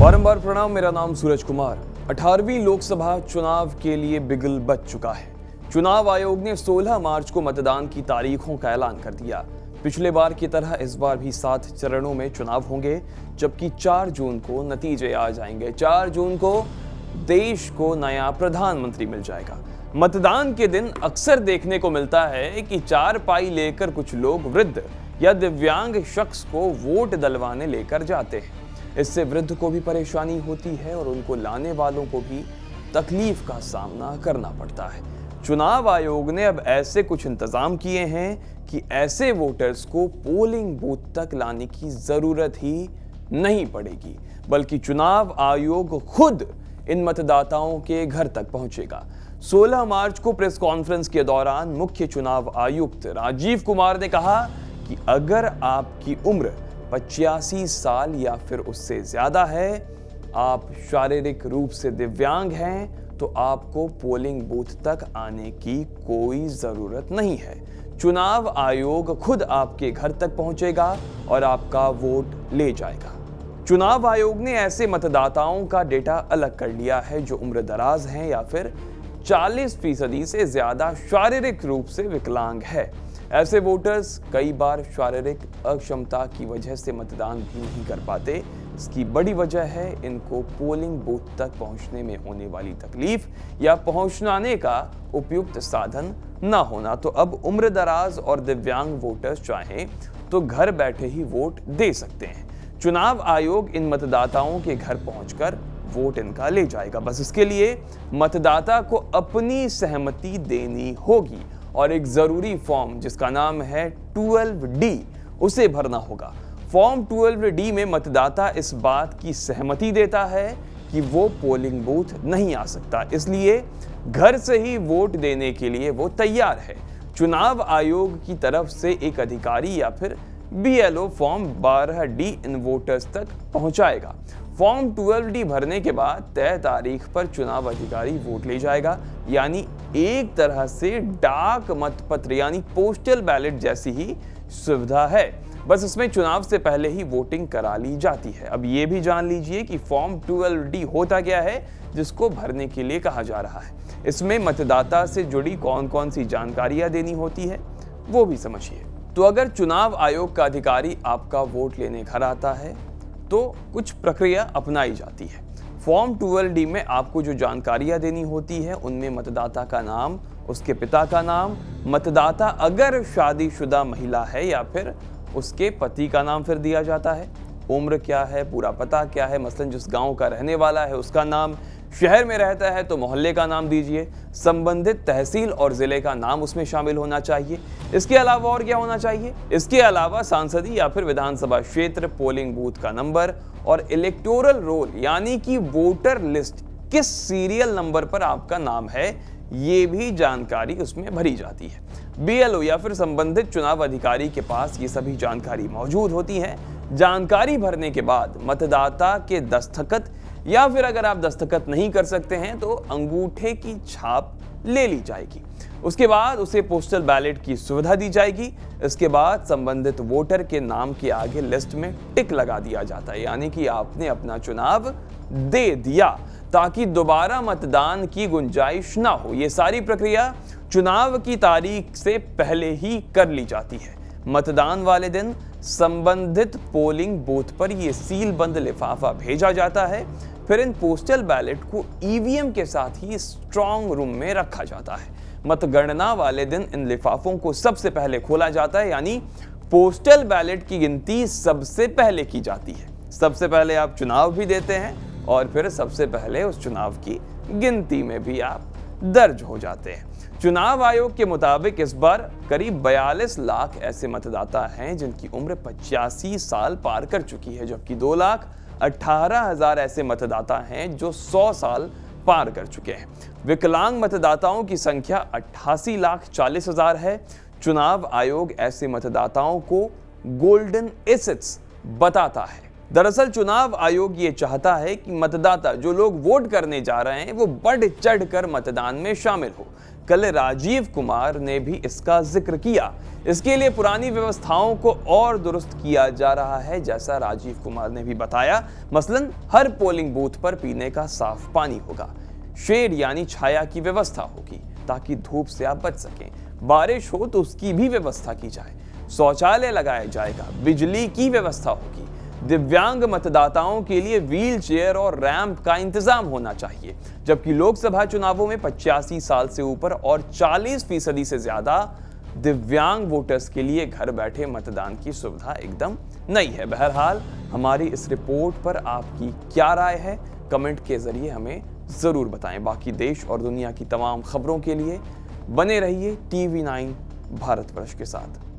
बारंबार प्रणाम। मेरा नाम सूरज कुमार। 18वीं लोकसभा चुनाव के लिए बिगुल बज चुका है। चुनाव आयोग ने 16 मार्च को मतदान की तारीखों का ऐलान कर दिया। पिछले बार की तरह इस बार भी 7 चरणों में चुनाव होंगे, जबकि 4 जून को नतीजे आ जाएंगे। 4 जून को देश को नया प्रधानमंत्री मिल जाएगा। मतदान के दिन अक्सर देखने को मिलता है कि चारपाई लेकर कुछ लोग वृद्ध या दिव्यांग शख्स को वोट डलवाने लेकर जाते हैं। इससे वृद्ध को भी परेशानी होती है और उनको लाने वालों को भी तकलीफ का सामना करना पड़ता है। चुनाव आयोग ने अब ऐसे कुछ इंतजाम किए हैं कि ऐसे वोटर्स को पोलिंग बूथ तक लाने की जरूरत ही नहीं पड़ेगी, बल्कि चुनाव आयोग खुद इन मतदाताओं के घर तक पहुंचेगा। 16 मार्च को प्रेस कॉन्फ्रेंस के दौरान मुख्य चुनाव आयुक्त राजीव कुमार ने कहा कि अगर आपकी उम्र 85 साल या फिर उससे ज्यादा है, आप शारीरिक रूप से दिव्यांग हैं, तो आपको पोलिंग बूथ तक आने की कोई जरूरत नहीं है। चुनाव आयोग खुद आपके घर तक पहुंचेगा और आपका वोट ले जाएगा। चुनाव आयोग ने ऐसे मतदाताओं का डेटा अलग कर लिया है जो उम्र दराज हैं या फिर 40% से ज्यादा शारीरिक रूप से विकलांग है। ऐसे वोटर्स कई बार शारीरिक अक्षमता की वजह से मतदान भी नहीं कर पाते। इसकी बड़ी वजह है इनको पोलिंग बूथ तक पहुंचने में होने वाली तकलीफ या पहुंचाने का उपयुक्त साधन न होना। तो अब उम्र दराज और दिव्यांग वोटर्स चाहें तो घर बैठे ही वोट दे सकते हैं। चुनाव आयोग इन मतदाताओं के घर पहुंचकर वोट इनका ले जाएगा। बस इसके लिए मतदाता को अपनी सहमति देनी होगी और एक जरूरी फॉर्म जिसका नाम है 12D उसे भरना होगा। फॉर्म 12D में मतदाता इस बात की सहमति देता है कि वो पोलिंग बूथ नहीं आ सकता, इसलिए घर से ही वोट देने के लिए वो तैयार है। चुनाव आयोग की तरफ से एक अधिकारी या फिर BLO फॉर्म 12D इन वोटर्स तक पहुंचाएगा। फॉर्म 12D भरने के बाद तय तारीख पर चुनाव अधिकारी वोट ले जाएगा, यानी एक तरह से डाक मतपत्र यानी पोस्टल बैलेट जैसी ही सुविधा है। बस इसमें चुनाव से पहले ही वोटिंग करा ली जाती है। अब ये भी जान लीजिए कि फॉर्म 12D होता क्या है, जिसको भरने के लिए कहा जा रहा है। इसमें मतदाता से जुड़ी कौन कौन सी जानकारियां देनी होती है वो भी समझिए। तो अगर चुनाव आयोग का अधिकारी आपका वोट लेने घर आता है तो कुछ प्रक्रिया अपनाई जाती है। फॉर्म 12D में आपको जो जानकारियां देनी होती है उनमें मतदाता का नाम, उसके पिता का नाम, मतदाता अगर शादीशुदा महिला है या फिर उसके पति का नाम फिर दिया जाता है, उम्र क्या है, पूरा पता क्या है, मसलन जिस गांव का रहने वाला है उसका नाम, शहर में रहता है तो मोहल्ले का नाम दीजिए, संबंधित तहसील और जिले का नाम उसमें शामिल होना चाहिए। इसके अलावा और क्या होना चाहिए? इसके अलावा सांसदीय या फिर विधानसभा क्षेत्र, पोलिंग बूथ का नंबर और इलेक्टोरल रोल यानी कि वोटर लिस्ट किस सीरियल नंबर पर आपका नाम है, ये भी जानकारी उसमें भरी जाती है। BLO या फिर संबंधित चुनाव अधिकारी के पास ये सभी जानकारी मौजूद होती है। जानकारी भरने के बाद मतदाता के दस्तखत या फिर अगर आप दस्तखत नहीं कर सकते हैं तो अंगूठे की छाप ले ली जाएगी। उसके बाद उसे पोस्टल बैलेट की सुविधा दी जाएगी। इसके बाद संबंधित वोटर के नाम के आगे लिस्ट में टिक लगा दिया जाता है, यानी कि आपने अपना चुनाव दे दिया, ताकि दोबारा मतदान की गुंजाइश ना हो। ये सारी प्रक्रिया चुनाव की तारीख से पहले ही कर ली जाती है। मतदान वाले दिन संबंधित पोलिंग बूथ पर यह सील बंद लिफाफा भेजा जाता है। फिर इन पोस्टल बैलेट को EVM के साथ ही स्ट्रांग रूम में रखा जाता है। मतगणना वाले दिन इन लिफाफों को सबसे पहले खोला जाता है, यानी पोस्टल बैलेट की गिनती सबसे पहले की जाती है। सबसे पहले आप चुनाव भी देते हैं और फिर सबसे पहले उस चुनाव की गिनती में भी आप दर्ज हो जाते हैं। चुनाव आयोग के मुताबिक इस बार करीब 42 लाख ऐसे मतदाता हैं जिनकी उम्र 85 साल पार कर चुकी है, जबकि 2,18,000 ऐसे मतदाता हैं जो 100 साल पार कर चुके हैं। विकलांग मतदाताओं की संख्या 88,40,000 है। चुनाव आयोग ऐसे मतदाताओं को गोल्डन एसेट्स बताता है। दरअसल चुनाव आयोग ये चाहता है कि मतदाता, जो लोग वोट करने जा रहे हैं, वो बढ़ चढ़ कर मतदान में शामिल हो। कल राजीव कुमार ने भी इसका जिक्र किया। इसके लिए पुरानी व्यवस्थाओं को और दुरुस्त किया जा रहा है, जैसा राजीव कुमार ने भी बताया। मसलन हर पोलिंग बूथ पर पीने का साफ पानी होगा, शेड यानी छाया की व्यवस्था होगी ताकि धूप से आप बच सकें, बारिश हो तो उसकी भी व्यवस्था की जाए, शौचालय लगाया जाएगा, बिजली की व्यवस्था होगी, दिव्यांग मतदाताओं के लिए व्हील चेयर और रैंप का इंतजाम होना चाहिए। जबकि लोकसभा चुनावों में 85 साल से ऊपर और 40% से ज्यादा दिव्यांग वोटर्स के लिए घर बैठे मतदान की सुविधा एकदम नई है। बहरहाल हमारी इस रिपोर्ट पर आपकी क्या राय है, कमेंट के जरिए हमें जरूर बताएं। बाकी देश और दुनिया की तमाम खबरों के लिए बने रहिए TV9 भारतवर्ष के साथ।